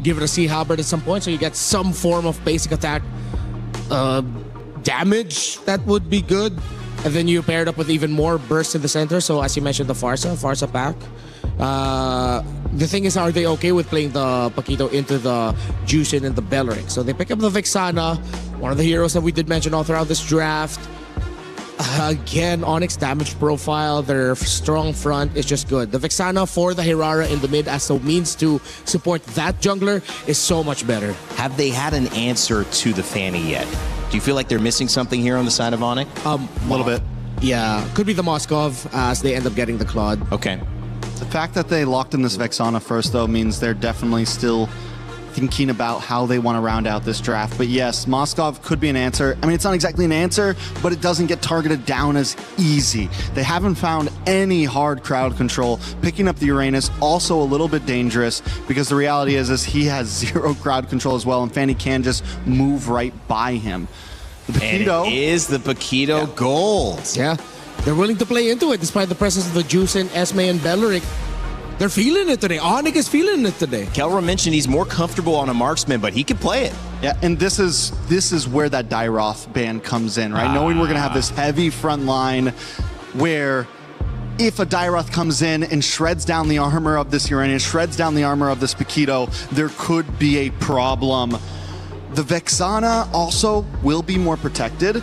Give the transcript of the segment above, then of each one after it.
give it a Sea Halberd at some point, so you get some form of basic attack damage that would be good. And then you pair it up with even more burst in the center. So as you mentioned, the Farsa pack. The thing is, are they okay with playing the Paquito into the Jushin and the Belleric? So they pick up the Vexana, one of the heroes that we did mention all throughout this draft. Again, ONIC damage profile, their strong front is just good. The Vexana for the Hirara in the mid as a means to support that jungler is so much better. Have they had an answer to the Fanny yet? Do you feel like they're missing something here on the side of ONIC? A little bit. Yeah, could be the Moskov as they end up getting the Claude. Okay. The fact that they locked in this Vexana first, though, means they're definitely still thinking about how they want to round out this draft. But yes, Moskov could be an answer. I mean, it's not exactly an answer, but it doesn't get targeted down as easy. They haven't found any hard crowd control. Picking up the Uranus, also a little bit dangerous, because the reality is he has zero crowd control as well, and Fanny can just move right by him. The Paquito, and it is the Paquito gold. Yeah, they're willing to play into it despite the presence of the Jushin, Esme, and Belleric. They're feeling it today. ONIC is feeling it today. Kelra mentioned he's more comfortable on a marksman, but he can play it. Yeah, and this is where that Dairoth ban comes in, right? Knowing we're going to have this heavy front line where if a Dairoth comes in and shreds down the armor of this Uranus, shreds down the armor of this Paquito, there could be a problem. The Vexana also will be more protected.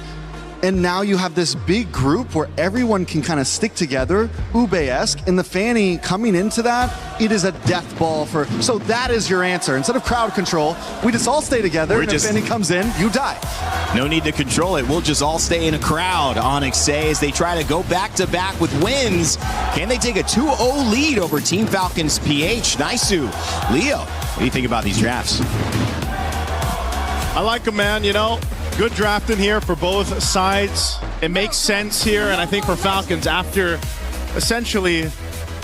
And now you have this big group where everyone can kind of stick together, Ube-esque, and the Fanny coming into that, it is a death ball for... So that is your answer. Instead of crowd control, we just all stay together, and if Fanny comes in, you die. No need to control it. We'll just all stay in a crowd, ONIC say, as they try to go back-to-back with wins. Can they take a 2-0 lead over Team Falcon's PH? Naisu, Leo, what do you think about these drafts? I like them, man, you know. Good drafting here for both sides. It makes sense here, and I think for Falcons, after essentially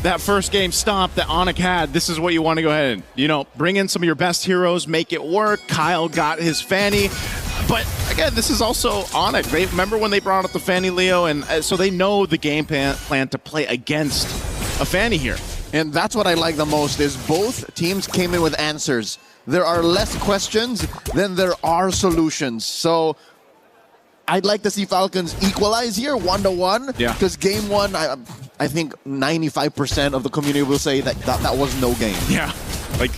that first game stop that ONIC had, this is what you want to go ahead and, you know, bring in some of your best heroes, make it work. Kyle got his Fanny. But again, this is also ONIC. They remember when they brought up the Fanny, Leo, and so they know the game plan to play against a Fanny here. And that's what I like the most, is both teams came in with answers. There are less questions than there are solutions. So I'd like to see Falcons equalize here 1-1. Yeah. Because game one, I think 95% of the community will say that was no game. Yeah. Like,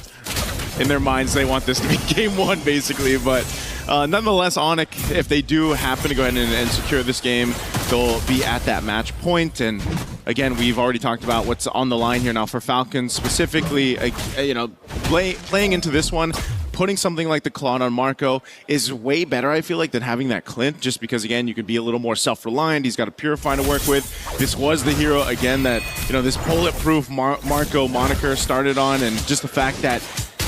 in their minds, they want this to be game one, basically. But nonetheless, ONIC, if they do happen to go ahead and secure this game, they'll be at that match point. And again, we've already talked about what's on the line here now for Falcons, specifically, you know, playing into this one. Putting something like the Claude on Marco is way better, I feel like, than having that Clint, just because, again, you can be a little more self-reliant. He's got a Purify to work with. This was the hero, again, that, you know, this bulletproof Marco moniker started on, and just the fact that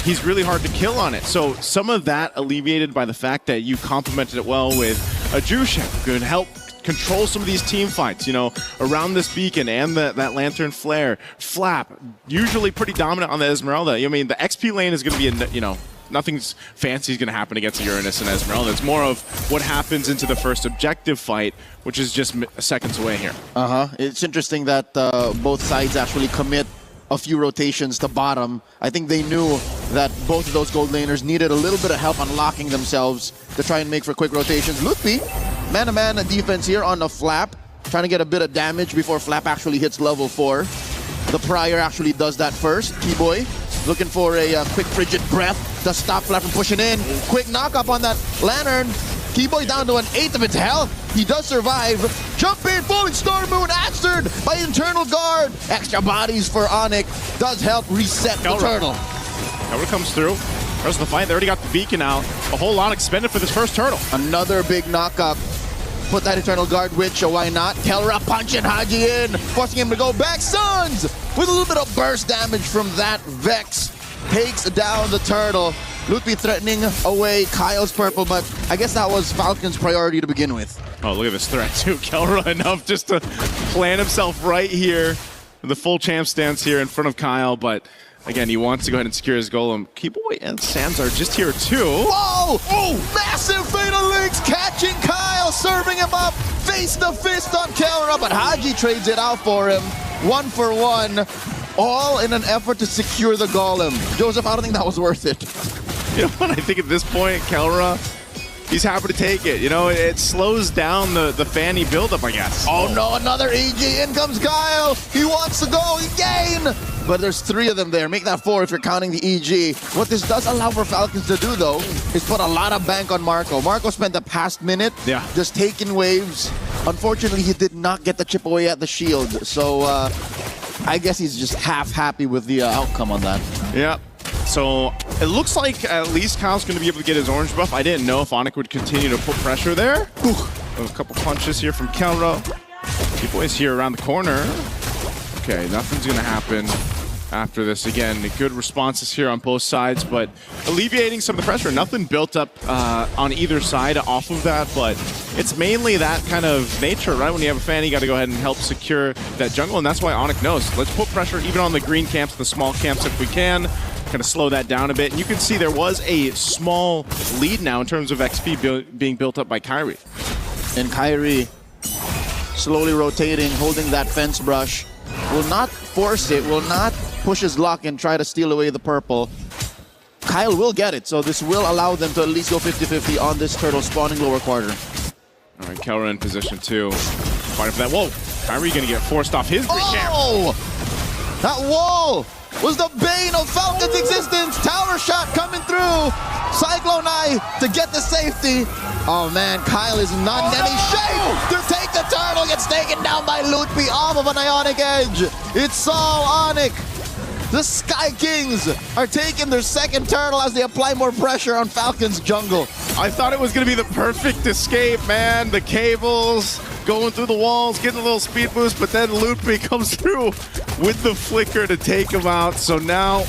he's really hard to kill on it. So some of that alleviated by the fact that you complemented it well with a Jushin, who could help control some of these team fights, you know, around this beacon and that Lantern Flare. Flap, usually pretty dominant on the Esmeralda. I mean, the XP lane is going to be, you know, nothing's fancy is going to happen against Uranus and Esmeralda. It's more of what happens into the first objective fight, which is just seconds away here. It's interesting that both sides actually commit a few rotations to bottom. I think they knew that both of those gold laners needed a little bit of help unlocking themselves to try and make for quick rotations. Lutfi, man-to-man defense here on the Flap, trying to get a bit of damage before Flap actually hits level 4. The Prior actually does that first. T-Boy looking for a quick frigid breath to stop Flap from pushing in. Quick knock up on that Lantern. T-Boy down to 1/8 of its health. He does survive. Jump in, falling Star Moon, answered by Internal Guard. Extra bodies for ONIC does help reset the turtle. Kelra comes through. There's the fight. They already got the beacon out. A whole lot expended for this first turtle. Another big knock-up. Put that Eternal Guard Witch, why not? Kelra punching Haji in, forcing him to go back. Suns with a little bit of burst damage from that Vex. Takes down the turtle. Lutfi threatening away Kyle's purple, but I guess that was Falcon's priority to begin with. Oh, look at this threat too. Kelra enough just to plant himself right here. The full champ stance here in front of Kyle, but again, he wants to go ahead and secure his golem. Keyboy and Sans are just here too. Whoa! Oh! Massive Fatal Links catching Kyle, serving him up face to fist on Kelra, but Haji trades it out for him. 1 for 1. all in an effort to secure the golem. Joseph, I don't think that was worth it. You know what? I think at this point, Kelra, he's happy to take it. You know, it slows down the Fanny buildup, I guess. Oh no, another EG. In comes Kyle. He wants to go again. But there's 3 of them there. Make that 4 if you're counting the EG. What this does allow for Falcons to do, though, is put a lot of bank on Marco. Marco spent the past minute just taking waves. Unfortunately, he did not get the chip away at the shield. So I guess he's just half happy with the outcome on that. Yeah. So it looks like at least Kyle's going to be able to get his orange buff. I didn't know if ONIC would continue to put pressure there. A couple punches here from Kelra. T-Boy's here around the corner. Okay, nothing's going to happen after this. Again, good responses here on both sides, but alleviating some of the pressure. Nothing built up on either side off of that, but it's mainly that kind of nature, right? When you have a fan, you got to go ahead and help secure that jungle, and that's why ONIC knows. Let's put pressure even on the green camps, the small camps if we can. Kind of slow that down a bit. And you can see there was a small lead now in terms of XP being built up by Kyrie. And Kyrie slowly rotating, holding that fence brush. Will not force it, will not push his luck and try to steal away the purple. Kyle will get it, so this will allow them to at least go 50-50 on this turtle spawning lower quarter. All right, Kelra in position 2. Fighting for that. Whoa! Kyrie gonna get forced off his green camp. Oh! That wall was the bane of Falcon's existence. Tower shot coming through. Cyclone Eye to get the safety. Oh man, Kyle is not in any shape to take the turtle. Gets taken down by Lutpi off of an Ionic Edge. It's all ONIC. The Sky Kings are taking their second turtle as they apply more pressure on Falcon's jungle. I thought it was going to be the perfect escape, man. The cables going through the walls, getting a little speed boost, but then Lutpi comes through with the flicker to take him out. So now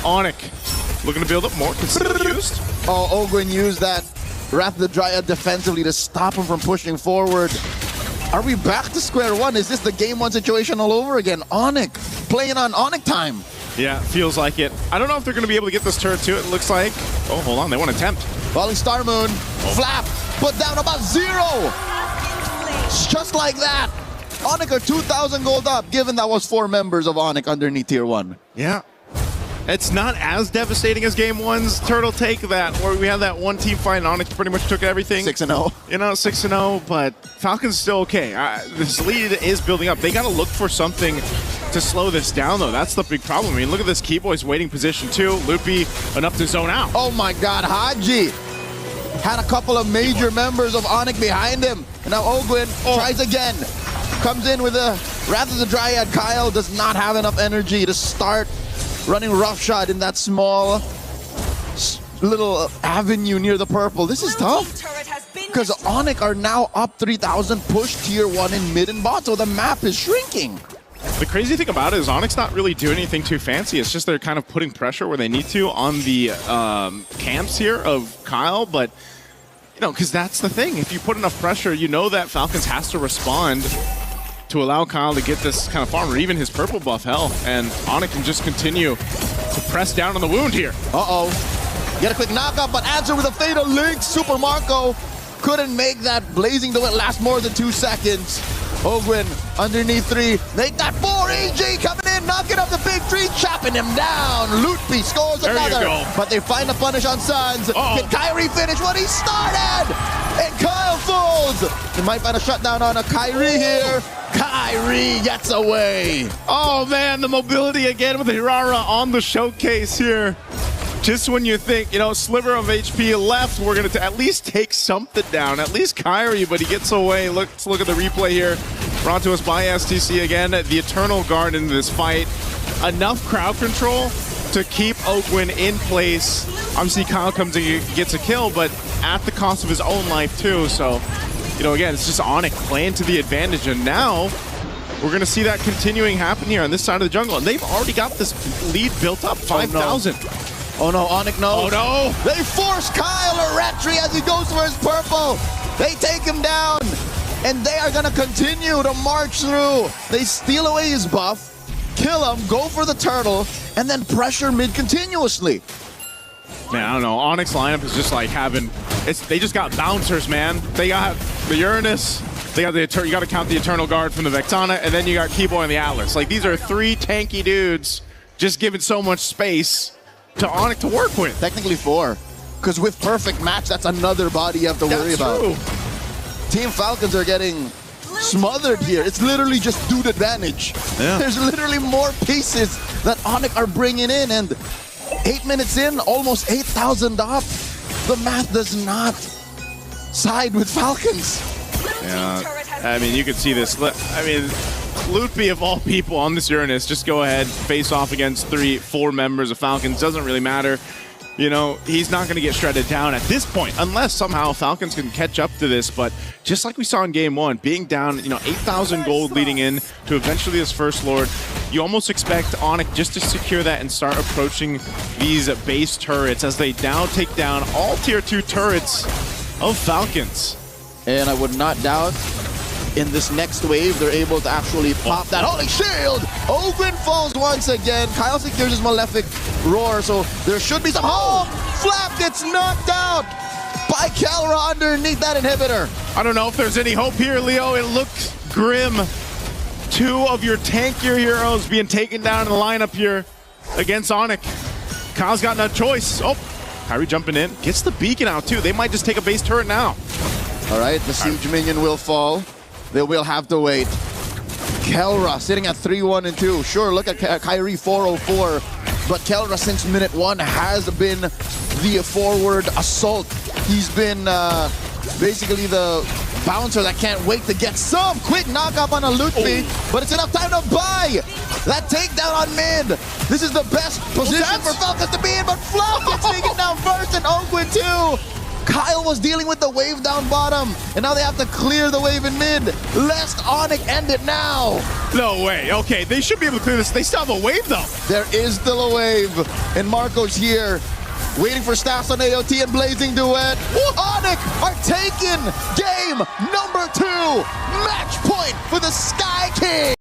ONIC looking to build up more. Consider used. Oh, Ogwin used that Wrath the Dryad defensively to stop him from pushing forward. Are we back to square one? Is this the game 1 situation all over again? ONIC playing on ONIC time. Yeah, feels like it. I don't know if they're going to be able to get this turret too, it looks like. Oh, hold on, they want to attempt. Falling Star Moon, Flap, put down about 0. Just like that. ONIC are 2,000 gold up, given that was 4 members of ONIC underneath tier 1. Yeah. It's not as devastating as Game 1's Turtle Take that, where we had that one team fight and ONIC pretty much took everything. 6-0. You know, 6-0, but Falcon's still okay. This lead is building up. They got to look for something to slow this down, though. That's the big problem. I mean, look at this. Keyboy's waiting position 2. Lutpi enough to zone out. Oh my God, Haji had a couple of major members of ONIC behind him. And now Ogwin tries again. Comes in with a Wrath of the Dryad. Kyle does not have enough energy to start running roughshod in that small little avenue near the purple. This is tough because ONIC are now up 3,000, push tier 1 in mid and bot, so the map is shrinking. The crazy thing about it is ONIC's not really doing anything too fancy. It's just they're kind of putting pressure where they need to on the camps here of Kyle, but you know, because that's the thing. If you put enough pressure, you know that Falcons has to respond to allow Kyle to get this kind of farm, or even his purple buff, hell. And ONIC can just continue to press down on the wound here. Uh-oh. Get a quick knockup, but answer with a fatal link. Super Marco couldn't make that blazing duet last more than 2 seconds. Ogwin underneath 3. Make that 4. EG coming in, knocking up the big tree, chopping him down. Lutpi scores another. But they find a punish on Suns. Can Kyrie finish what he started? And Kyle folds. They might find a shutdown on a Kyrie here. Kyrie gets away. Oh man, the mobility again with Hirara on the showcase here. Just when you think, you know, sliver of HP left, we're going to at least take something down. At least Kyrie, but he gets away. Let's look at the replay here. Brought to us by STC again. The Eternal Guard in this fight. Enough crowd control to keep Ogwin in place. Obviously, Kyle comes and gets a kill, but at the cost of his own life too. So, you know, again, it's just ONIC playing to the advantage. And now we're going to see that continuing happen here on this side of the jungle. And they've already got this lead built up, 5,000. Oh no, ONIC knows. Oh no! They force Kyle a retry as he goes for his purple. They take him down, and they are gonna continue to march through. They steal away his buff, kill him, go for the turtle, and then pressure mid continuously. Man, I don't know. ONIC's lineup is just like having, they just got bouncers, man. They got the Uranus, they got the you gotta count the Eternal Guard from the Vexana, and then you got Keyboy and the Atlas. Like, these are 3 tanky dudes just giving so much space to ONIC to work with. Technically 4. Because with perfect match, that's another body you have to worry about. True. Team Falcons are getting smothered here. It's literally just dude advantage. Yeah. There's literally more pieces that ONIC are bringing in, and 8 minutes in, almost 8,000 up. The math does not side with Falcons. Yeah, I mean, you can see this. I mean, Loopy of all people on this Uranus, just go ahead, face off against 3-4 members of Falcons. Doesn't really matter. You know, he's not going to get shredded down at this point, unless somehow Falcons can catch up to this. But just like we saw in Game 1, being down, 8,000 gold leading in to eventually this First Lord, you almost expect ONIC just to secure that and start approaching these base turrets as they now take down all Tier 2 turrets of Falcons. And I would not doubt in this next wave, they're able to actually pop that holy shield. Ogun falls once again. Kyle secures his Malefic Roar, so there should be some. Oh, Flap gets knocked out by Kalra underneath that inhibitor. I don't know if there's any hope here, Leo. It looks grim. 2 of your tankier heroes being taken down in the lineup here against ONIC. Kyle's got no choice. Oh, Kyrie jumping in. Gets the beacon out too. They might just take a base turret now. All right, the siege minion will fall. They will have to wait. Kelra sitting at 3-1 and 2. Sure, look at Kyrie 404, but Kelra since minute 1 has been the forward assault. He's been basically the bouncer that can't wait to get some quick knock-up on a Lutfi, but it's enough time to buy that takedown on mid. This is the best position for Falcons to be in, but Flop gets taken down first and Oakwood too. Kyle was dealing with the wave down bottom, and now they have to clear the wave in mid. Lest ONIC end it now. No way. Okay, they should be able to clear this. They still have a wave, though. There is still a wave, and Marco's here, waiting for Staffs on AOT and Blazing Duet. ONIC are taking game number 2. Match point for the Sky King.